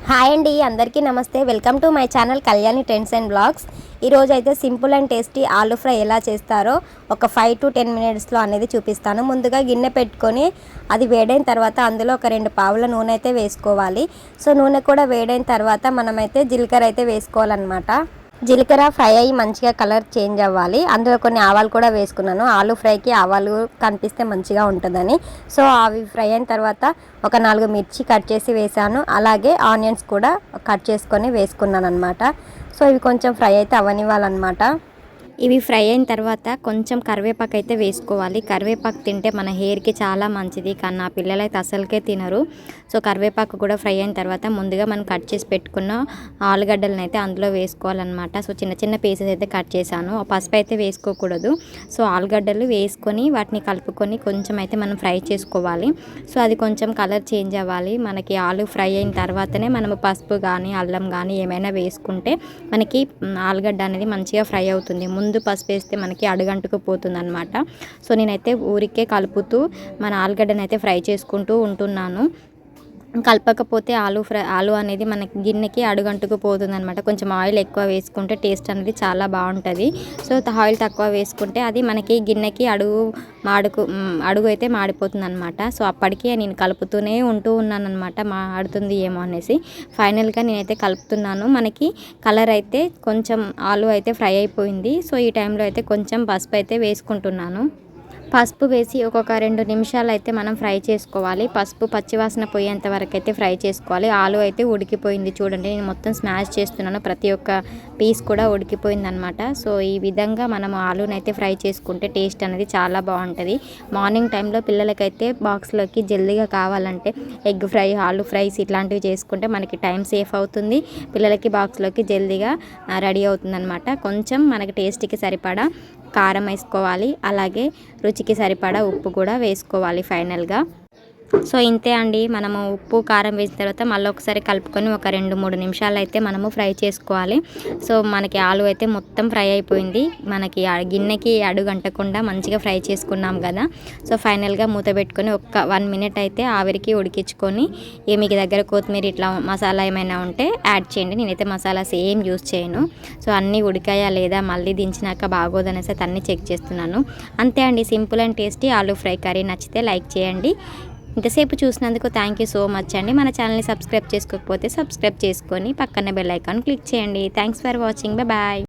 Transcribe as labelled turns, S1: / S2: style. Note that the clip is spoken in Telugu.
S1: హాయ్ అండి, అందరికీ నమస్తే. Welcome to my channel Kalyani trends and blogs. ఈరోజు అయితే simple and tasty aloo fry ఎలా చేస్తారో ఒక 5 to 10 మినిట్స్లో అనేది చూపిస్తాను. ముందుగా గిన్నె పెట్టుకొని అది వేడైన తర్వాత అందులో ఒక 2 పావుల నూనె అయితే వేసుకోవాలి. సో నూనె కూడా వేడైన తర్వాత మనమైతే జీలకర్ర అయితే వేసుకోవాలన్నమాట. జీలకర్ర ఫ్రై అయ్యి మంచిగా కలర్ చేంజ్ అవ్వాలి. అందులో కొన్ని ఆవాలు కూడా వేసుకున్నాను. ఆలూ ఫ్రైకి ఆవాలు కనిపిస్తే మంచిగా ఉంటుందని. సో అవి ఫ్రై అయిన తర్వాత ఒక 4 మిర్చి కట్ చేసి వేసాను. అలాగే ఆనియన్స్ కూడా కట్ చేసుకొని వేసుకున్నాను అనమాట. సో ఇవి కొంచెం ఫ్రై అయితే అవ్వనివ్వాలన్నమాట. ఇవి ఫ్రై అయిన తర్వాత కొంచెం కరివేపాకు అయితే వేసుకోవాలి. కరివేపాకు తింటే మన హెయిర్కి చాలా మంచిది, కానీ నా పిల్లలు అయితే అసలుకే తినరు. సో కరివేపాకు కూడా ఫ్రై అయిన తర్వాత ముందుగా మనం కట్ చేసి పెట్టుకున్న ఆలుగడ్డలను అయితే అందులో వేసుకోవాలన్నమాట. సో చిన్న చిన్న పీసెస్ అయితే కట్ చేశాను. పసుపు అయితే వేసుకోకూడదు. సో ఆలుగడ్డలు వేసుకొని వాటిని కలుపుకొని కొంచెం అయితే మనం ఫ్రై చేసుకోవాలి. సో అది కొంచెం కలర్ చేంజ్ అవ్వాలి. మనకి ఆలు ఫ్రై అయిన తర్వాతనే మనము పసుపు కానీ అల్లం కానీ ఏమైనా వేసుకుంటే మనకి ఆలుగడ్డ అనేది మంచిగా ఫ్రై అవుతుంది. ముందు పసుపు వేస్తే మనకి అడుగంటుకు పోతుంది అనమాట. సో నేనైతే ఊరికే కలుపుతూ మన ఆలుగడ్డను అయితే ఫ్రై చేసుకుంటూ ఉంటున్నాను. కలపకపోతే ఆలు అనేది మనకి గిన్నెకి అడుగంటుకు పోతుంది అనమాట. కొంచెం ఆయిల్ ఎక్కువ వేసుకుంటే టేస్ట్ అనేది చాలా బాగుంటుంది. సో ఆయిల్ తక్కువ వేసుకుంటే అది మనకి గిన్నెకి అడుగు అయితే మాడిపోతుంది అనమాట. సో అప్పటికి నేను కలుపుతూనే ఉన్నాను అనమాట, మాడుతుంది ఏమో అనేసి. ఫైనల్గా నేనైతే కలుపుతున్నాను. మనకి కలర్ అయితే కొంచెం ఆలు అయితే ఫ్రై అయిపోయింది. సో ఈ టైంలో అయితే కొంచెం పసుపు అయితే వేసుకుంటున్నాను. పసుపు వేసి ఒక్కొక్క 2 నిమిషాలు అయితే మనం ఫ్రై చేసుకోవాలి. పసుపు పచ్చివాసన పోయేంత వరకు అయితే ఫ్రై చేసుకోవాలి. ఆలు అయితే ఉడికిపోయింది చూడండి. నేను మొత్తం స్మాష్ చేస్తున్నాను, ప్రతి ఒక్క పీస్ కూడా ఉడికిపోయింది అనమాట. సో ఈ విధంగా మనం ఆలుని అయితే ఫ్రై చేసుకుంటే టేస్ట్ అనేది చాలా బాగుంటుంది. మార్నింగ్ టైంలో పిల్లలకైతే బాక్స్లోకి జల్దీగా కావాలంటే ఎగ్ ఫ్రై, ఆలు ఫ్రైస్ ఇట్లాంటివి చేసుకుంటే మనకి టైం సేఫ్ అవుతుంది. పిల్లలకి బాక్స్లోకి జల్దీగా రెడీ అవుతుంది అనమాట. కొంచెం మనకి టేస్ట్కి సరిపడా కారం వేసుకోవాలి. అలాగే రుచికి సరిపడా ఉప్పు కూడా వేసుకోవాలి ఫైనల్గా. సో ఇంతే అండి, మనము ఉప్పు కారం వేసిన తర్వాత మళ్ళీ ఒకసారి కలుపుకొని ఒక 2-3 నిమిషాలు అయితే మనము ఫ్రై చేసుకోవాలి. సో మనకి ఆలు అయితే మొత్తం ఫ్రై అయిపోయింది. మనకి గిన్నెకి అడుగంటకుండా మంచిగా ఫ్రై చేసుకున్నాం కదా. సో ఫైనల్గా మూత పెట్టుకొని ఒక 1 మినిట్ అయితే ఆవిరికి ఉడికించుకొని మీకు దగ్గర కొత్తిమీర ఇట్లా మసాలా ఏమైనా ఉంటే యాడ్ చేయండి. నేనైతే మసాలాస్ ఏం యూజ్ చేయను. సో అన్నీ ఉడికాయా లేదా మళ్ళీ దించినాక బాగోదనేసి అయితే అన్నీ చెక్ చేస్తున్నాను. అంతే అండి, సింపుల్ అండ్ టేస్టీ ఆలు ఫ్రై కర్రీ. నచ్చితే లైక్ చేయండి. ఇంతసేపు చూసినందుకు థ్యాంక్ యూ సో మచ్ అండి. మన ఛానల్ని సబ్స్క్రైబ్ చేసుకోకపోతే సబ్స్క్రైబ్ చేసుకొని పక్కన బెల్ ఐకాన్ క్లిక్ చేయండి. Thanks for watching. బాయ్.